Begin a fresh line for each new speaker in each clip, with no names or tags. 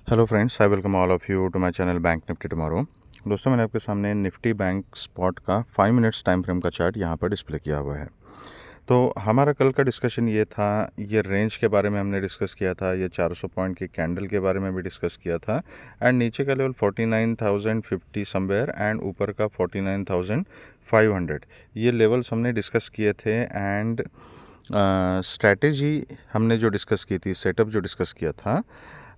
Hello friends, I welcome all of you to my channel bank nifty tomorrow. दोस्तों, मैंने आपके सामने nifty bank spot का 5 minutes time frame का chart यहाँ पर डिस्प्ले किया हुआ है। तो हमारा कल का डिस्कशन ये था, ये रेंज के बारे में हमने डिस्कस किया था, ये 400 पॉइंट की कैंडल के बारे में भी डिस्कस किया था एंड नीचे का लेवल 49,050 समवेयर एंड ऊपर का 49,500, ये लेवल्स हमने डिस्कस किए थे। एंड स्ट्रैटेजी हमने जो डिस्कस की थी, सेटअप जो डिस्कस किया था,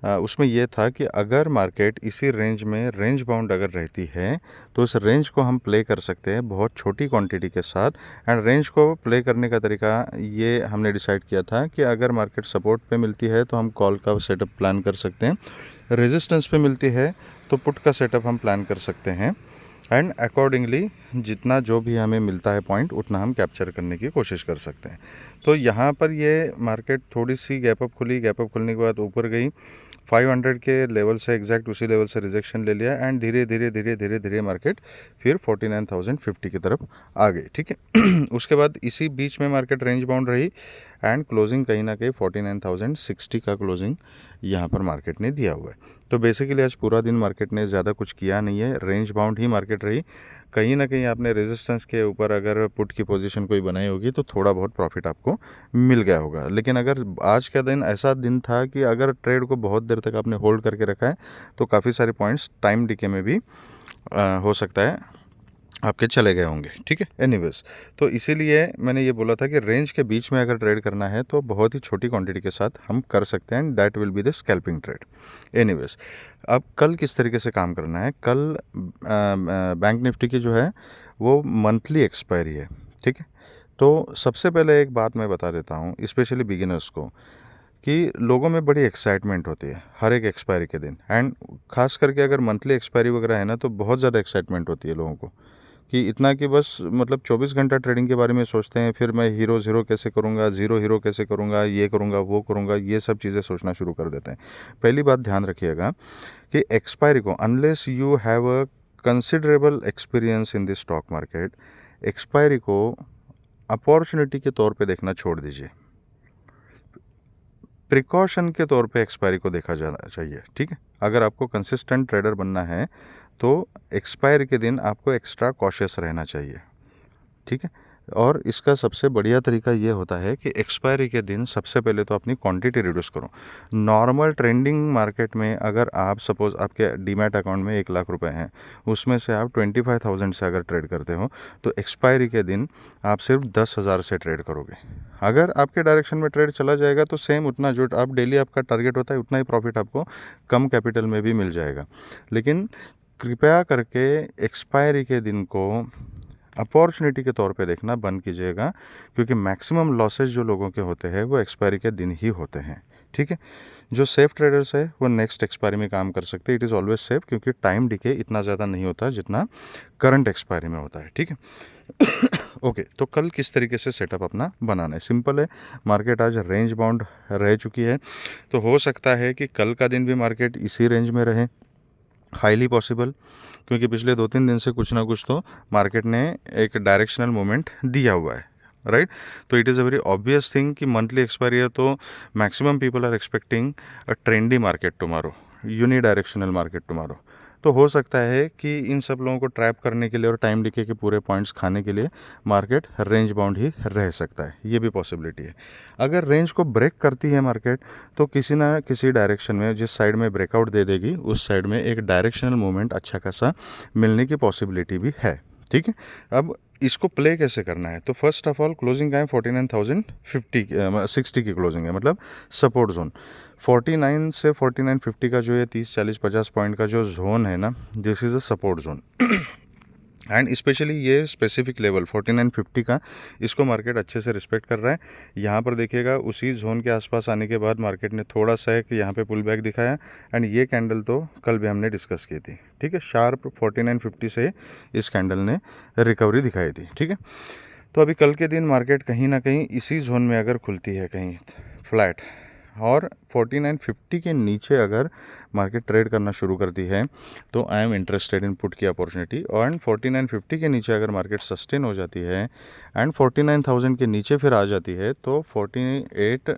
उसमें यह था कि अगर मार्केट इसी रेंज में रेंज बाउंड अगर रहती है तो उस रेंज को हम प्ले कर सकते हैं बहुत छोटी क्वांटिटी के साथ। एंड रेंज को प्ले करने का तरीका ये हमने डिसाइड किया था कि अगर मार्केट सपोर्ट पे मिलती है तो हम कॉल का सेटअप प्लान कर सकते हैं, रेजिस्टेंस पे मिलती है तो पुट का सेटअप हम प्लान कर सकते हैं एंड अकॉर्डिंगली जितना जो भी हमें मिलता है पॉइंट उतना हम कैप्चर करने की कोशिश कर सकते हैं। तो यहाँ पर ये मार्केट थोड़ी सी गैप अप खुली, गैप अप खुलने के बाद ऊपर गई 500 के लेवल से, एग्जैक्ट उसी लेवल से रिजेक्शन ले लिया एंड धीरे धीरे धीरे धीरे धीरे मार्केट फिर 49,050 की तरफ आ गई। ठीक है। उसके बाद इसी बीच में मार्केट रेंज बाउंड रही एंड क्लोजिंग कहीं ना कहीं 49,060 का क्लोजिंग यहाँ पर मार्केट ने दिया हुआ है। तो बेसिकली आज पूरा दिन मार्केट ने ज़्यादा कुछ किया नहीं है, रेंज बाउंड ही मार्केट रही। कहीं ना कहीं आपने रेजिस्टेंस के ऊपर अगर पुट की पोजीशन कोई बनाई होगी तो थोड़ा बहुत प्रॉफिट आपको मिल गया होगा। लेकिन अगर आज का दिन ऐसा दिन था कि अगर ट्रेड को बहुत देर तक आपने होल्ड करके रखा है तो काफ़ी सारे पॉइंट्स टाइम डिके में भी हो सकता है आपके चले गए होंगे। ठीक है। एनीवेज, तो इसीलिए मैंने ये बोला था कि रेंज के बीच में अगर ट्रेड करना है तो बहुत ही छोटी क्वांटिटी के साथ हम कर सकते हैं, that will be the scalping trade. Anyways, अब कल किस तरीके से काम करना है, कल बैंक निफ्टी की जो है वो मंथली एक्सपायरी है। ठीक है। तो सबसे पहले एक बात मैं बता देता हूँ स्पेशली बिगिनर्स को कि लोगों में बड़ी एक्साइटमेंट होती है हर एक एक्सपायरी के दिन, एंड खास करके अगर मंथली एक्सपायरी वगैरह है ना तो बहुत ज़्यादा एक्साइटमेंट होती है लोगों को कि इतना कि बस मतलब 24 घंटा ट्रेडिंग के बारे में सोचते हैं। फिर मैं हीरो ज़ीरो कैसे करूँगा, ज़ीरो हीरो कैसे करूँगा, ये करूँगा वो करूँगा, ये सब चीज़ें सोचना शुरू कर देते हैं। पहली बात ध्यान रखिएगा कि एक्सपायरी को, unless you have a considerable experience in this stock market, expiry को अपॉर्चुनिटी के तौर पे देखना छोड़ दीजिए, प्रिकॉशन के तौर पे एक्सपायरी को देखा जाना चाहिए। ठीक है। अगर आपको कंसिस्टेंट ट्रेडर बनना है तो एक्सपायरी के दिन आपको एक्स्ट्रा कॉशियस रहना चाहिए। ठीक है। और इसका सबसे बढ़िया तरीका ये होता है कि एक्सपायरी के दिन सबसे पहले तो अपनी क्वांटिटी रिड्यूस करो। नॉर्मल ट्रेंडिंग मार्केट में अगर आप सपोज आपके डीमैट अकाउंट में 1 लाख रुपए हैं, उसमें से आप 25,000 से अगर ट्रेड करते हो तो एक्सपायरी के दिन आप सिर्फ 10,000 से ट्रेड करोगे। अगर आपके डायरेक्शन में ट्रेड चला जाएगा तो सेम उतना जो आप डेली आपका टारगेट होता है उतना ही प्रॉफिट आपको कम कैपिटल में भी मिल जाएगा। लेकिन कृपया करके एक्सपायरी के दिन को अपॉर्चुनिटी के तौर पे देखना बंद कीजिएगा, क्योंकि मैक्सिमम लॉसेज जो लोगों के होते हैं वो एक्सपायरी के दिन ही होते हैं। ठीक है। जो सेफ ट्रेडर्स है वो नेक्स्ट एक्सपायरी में काम कर सकते हैं। इट इज़ ऑलवेज सेफ, क्योंकि टाइम डिके इतना ज़्यादा नहीं होता जितना करंट एक्सपायरी में होता है। ठीक है। ओके, तो कल किस तरीके से सेटअप अपना बनाना है, सिंपल है। मार्केट आज रेंज बाउंड रह चुकी है, तो हो सकता है कि कल का दिन भी मार्केट इसी रेंज में रहे, हाईली पॉसिबल, क्योंकि पिछले 2-3 दिन से कुछ ना कुछ तो मार्केट ने एक डायरेक्शनल मूवमेंट दिया हुआ है, राइट। तो it is a very obvious thing कि मंथली एक्सपायरी है तो maximum people are expecting a trendy market tomorrow, unidirectional market tomorrow. तो हो सकता है कि इन सब लोगों को ट्रैप करने के लिए और टाइम डिके के पूरे पॉइंट्स खाने के लिए मार्केट रेंज बाउंड ही रह सकता है, ये भी पॉसिबिलिटी है। अगर रेंज को ब्रेक करती है मार्केट तो किसी ना किसी डायरेक्शन में, जिस साइड में ब्रेकआउट दे देगी उस साइड में एक डायरेक्शनल मूवमेंट अच्छा खासा मिलने की पॉसिबिलिटी भी है। ठीक है। अब इसको प्ले कैसे करना है, तो फर्स्ट ऑफ ऑल क्लोजिंग का है 49,060 की क्लोजिंग है, मतलब सपोर्ट जोन 49 से 4950 का जो है 30-40-50 पॉइंट का जो जोन है ना, this is a support zone. And specially ये स्पेसिफिक लेवल 4950 का, इसको मार्केट अच्छे से रिस्पेक्ट कर रहा है। यहाँ पर देखिएगा उसी जोन के आसपास आने के बाद मार्केट ने थोड़ा सा एक यहाँ पे पुल बैक दिखाया, एंड ये कैंडल तो कल भी हमने डिस्कस की थी। ठीक है। शार्प 4950 से इस कैंडल ने रिकवरी दिखाई थी। ठीक है। तो अभी कल के दिन मार्केट कहीं ना कहीं इसी जोन में अगर खुलती है कहीं फ्लैट, और 4950 के नीचे अगर मार्केट ट्रेड करना शुरू करती है तो I am interested in put की अपॉर्चुनिटी। एंड 4950 के नीचे अगर मार्केट सस्टेन हो जाती है एंड 49,000 के नीचे फिर आ जाती है तो 48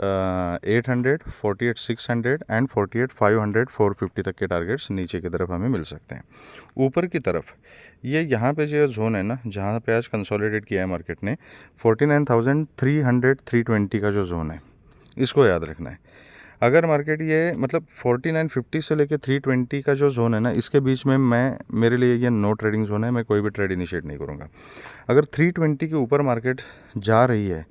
800, 48,600 एंड 48,500, 450 तक के टारगेट्स नीचे की तरफ हमें मिल सकते हैं। ऊपर की तरफ ये यहाँ पे जो जोन है ना, जहाँ पे आज कंसोलिडेट किया है मार्केट ने, 49,300, 320 का जो जोन है, इसको याद रखना है। अगर मार्केट ये मतलब 4950 से लेके 320 का जो जोन है ना, इसके बीच में मेरे लिए ये नो ट्रेडिंग जोन है, मैं कोई भी ट्रेड इनिशिएट नहीं करूँगा। अगर 320 के ऊपर मार्केट जा रही है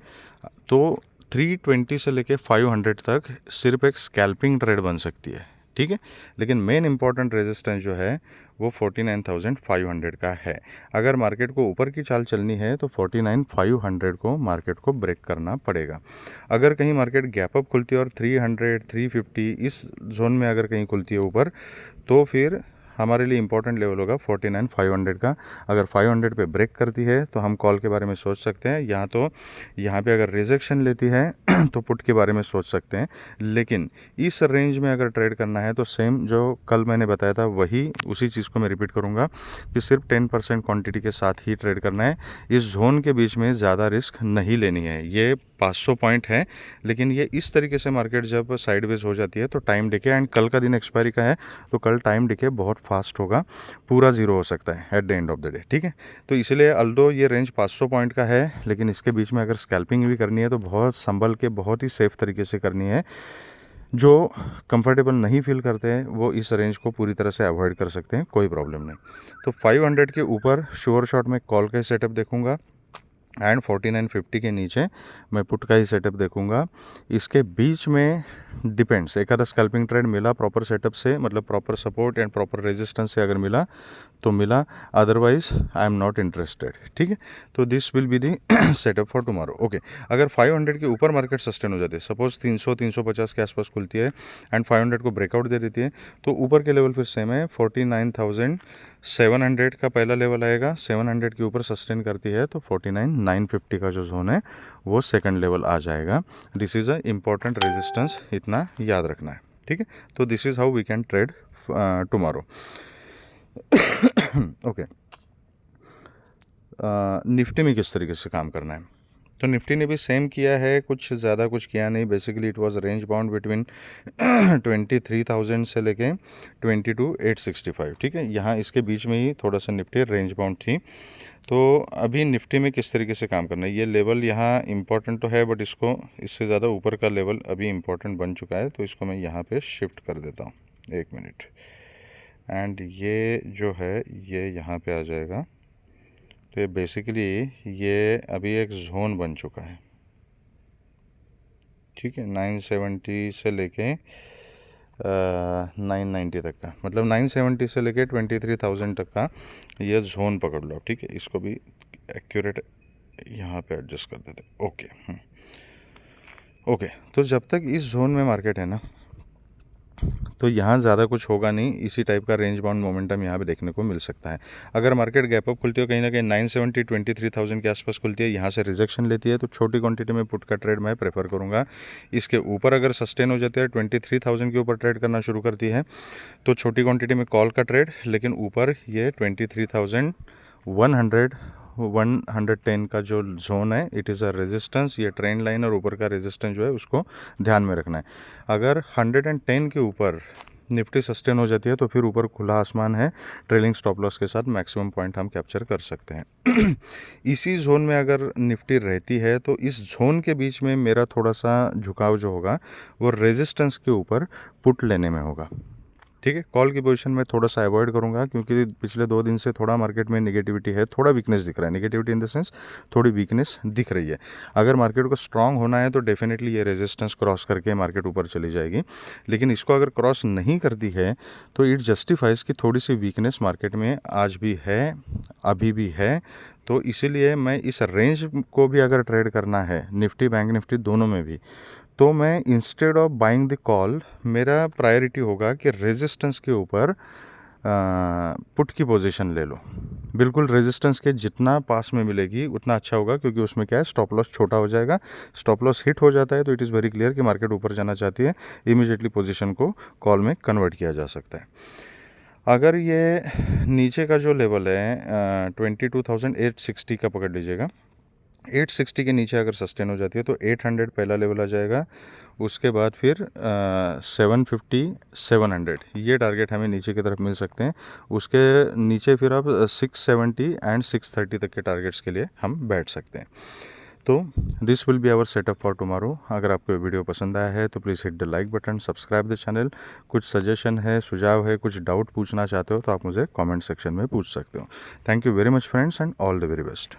तो 320 से लेके 500 तक सिर्फ एक स्कैल्पिंग ट्रेड बन सकती है, ठीक है। लेकिन मेन इंपॉर्टेंट रेजिस्टेंस जो है वो 49,500 का है। अगर मार्केट को ऊपर की चाल चलनी है तो 49,500 को मार्केट को ब्रेक करना पड़ेगा। अगर कहीं मार्केट गैप अप खुलती है और 300, 350 इस जोन में अगर कहीं खुलती है ऊपर, तो फिर हमारे लिए इंपॉर्टेंट लेवल होगा 49,500 का। अगर 500 पे ब्रेक करती है तो हम कॉल के बारे में सोच सकते हैं, या तो यहाँ पे अगर रिजेक्शन लेती है तो पुट के बारे में सोच सकते हैं। लेकिन इस रेंज में अगर ट्रेड करना है तो सेम जो कल मैंने बताया था वही उसी चीज़ को मैं रिपीट करूँगा कि सिर्फ 10% क्वांटिटी के साथ ही ट्रेड करना है। इस जोन के बीच में ज़्यादा रिस्क नहीं लेनी है। ये 500 पॉइंट है, लेकिन ये इस तरीके से मार्केट जब साइडवेज हो जाती है तो टाइम डिके, एंड कल का दिन एक्सपायरी का है तो कल टाइम डिके बहुत फास्ट होगा, पूरा ज़ीरो हो सकता है at the end of the day, ठीक है। तो इसलिए अल्दो ये रेंज 500 पॉइंट का है, लेकिन इसके बीच में अगर स्कैल्पिंग भी करनी है तो बहुत संभल के, बहुत ही सेफ तरीके से करनी है। जो कंफर्टेबल नहीं फील करते हैं वो इस रेंज को पूरी तरह से अवॉइड कर सकते हैं, कोई प्रॉब्लम नहीं। तो 500 के ऊपर श्योर शॉट में कॉल का सेटअप देखूंगा, एंड 4950 के नीचे मैं पुट का ही सेटअप देखूंगा। इसके बीच में डिपेंड्स, एक आधा स्कैल्पिंग ट्रेड मिला प्रॉपर सेटअप से, मतलब proper support and proper resistance से अगर मिला तो मिला, otherwise I am not interested, ठीक है। तो this will be the setup for tomorrow, okay. अगर 500 के ऊपर मार्केट सस्टेन हो जाती है, सपोज 300, 350 के आसपास खुलती है एंड 500 को ब्रेकआउट दे देती है, तो ऊपर के लेवल फिर सेम है, 49,700 का पहला लेवल आएगा। 700 के ऊपर सस्टेन करती है तो 49,950 का जो जोन है वो सेकंड लेवल आ जाएगा। This is a important resistance, इतना याद रखना है, ठीक है। तो this is how we can trade tomorrow, okay. Nifty में किस तरीके से काम करना है, तो निफ्टी ने भी सेम किया है, कुछ ज़्यादा कुछ किया नहीं। Basically it was range bound between 23,000 से लेके 22,865, ठीक है। यहाँ इसके बीच में ही थोड़ा सा निफ्टी रेंज बाउंड थी। तो अभी निफ्टी में किस तरीके से काम करना है, ये लेवल यहाँ इंपॉर्टेंट तो है, बट इसको इससे ज़्यादा ऊपर का लेवल अभी इंपॉर्टेंट बन चुका है, तो इसको मैं यहाँ पे शिफ्ट कर देता हूँ, 1 मिनट। एंड ये जो है ये यहाँ पे आ जाएगा। तो ये बेसिकली ये अभी एक जोन बन चुका है, ठीक है। 970 से लेके 990 तक का, मतलब 970 से लेके 23,000 तक का ये जोन पकड़ लो, ठीक है। इसको भी एक्यूरेट यहाँ पे एडजस्ट कर देते, ओके। ओके, तो जब तक इस जोन में मार्केट है ना, तो यहाँ ज़्यादा कुछ होगा नहीं। इसी टाइप का रेंज बाउंड मोमेंटम यहाँ पे देखने को मिल सकता है। अगर मार्केट गैप अप खुलती है कहीं ना कहीं 970, 23,000 के आसपास खुलती है, यहाँ से रिजेक्शन लेती है, तो छोटी क्वांटिटी में पुट का ट्रेड मैं प्रेफर करूँगा। इसके ऊपर अगर सस्टेन हो जाती है, 23,000 के ऊपर ट्रेड करना शुरू करती है, तो छोटी क्वांटिटी में कॉल का ट्रेड। लेकिन ऊपर ये 23,100, 110 का जो जोन है, इट इज़ अ रेजिस्टेंस, ये ट्रेंड लाइन और ऊपर का रेजिस्टेंस जो है उसको ध्यान में रखना है। अगर 110 के ऊपर निफ्टी सस्टेन हो जाती है तो फिर ऊपर खुला आसमान है, ट्रेलिंग स्टॉप लॉस के साथ मैक्सिमम पॉइंट हम कैप्चर कर सकते हैं। इसी जोन में अगर निफ्टी रहती है तो इस जोन के बीच में मेरा थोड़ा सा झुकाव जो होगा वो रेजिस्टेंस के ऊपर पुट लेने में होगा, ठीक है। कॉल की पोजीशन में थोड़ा सा अवॉइड करूंगा, क्योंकि पिछले 2 दिन से थोड़ा मार्केट में नेगेटिविटी है, थोड़ा वीकनेस दिख रहा है। नेगेटिविटी इन द सेंस थोड़ी वीकनेस दिख रही है। अगर मार्केट को स्ट्रांग होना है तो डेफिनेटली ये रेजिस्टेंस क्रॉस करके मार्केट ऊपर चली जाएगी। लेकिन इसको अगर क्रॉस नहीं करती है तो इट जस्टिफाइज कि थोड़ी सी वीकनेस मार्केट में आज भी है, अभी भी है। तो इसीलिए मैं इस रेंज को भी अगर ट्रेड करना है, निफ्टी बैंक निफ्टी दोनों में भी, तो मैं instead of buying the call, मेरा प्रायोरिटी होगा कि रेजिस्टेंस के ऊपर पुट की पोजीशन ले लो। बिल्कुल रेजिस्टेंस के जितना पास में मिलेगी उतना अच्छा होगा, क्योंकि उसमें क्या है, स्टॉप लॉस छोटा हो जाएगा। स्टॉप लॉस हिट हो जाता है तो इट इज़ वेरी क्लियर कि मार्केट ऊपर जाना चाहती है, इमीडिएटली पोजीशन को कॉल में कन्वर्ट किया जा सकता है। अगर ये नीचे का जो लेवल है 22,860 का पकड़ लीजिएगा, 860 के नीचे अगर सस्टेन हो जाती है तो 800 पहला लेवल आ जाएगा, उसके बाद फिर 750 700 ये टारगेट हमें नीचे की तरफ मिल सकते हैं। उसके नीचे फिर अब 670 एंड 630 तक के टारगेट्स के लिए हम बैठ सकते हैं। तो this will be our setup for tomorrow. अगर आपको वीडियो पसंद आया है तो please hit the like button, subscribe the channel. कुछ सजेशन है, सुझाव है, कुछ डाउट पूछना चाहते हो तो आप मुझे कमेंट सेक्शन में पूछ सकते हो। Thank you very much friends and all the very best.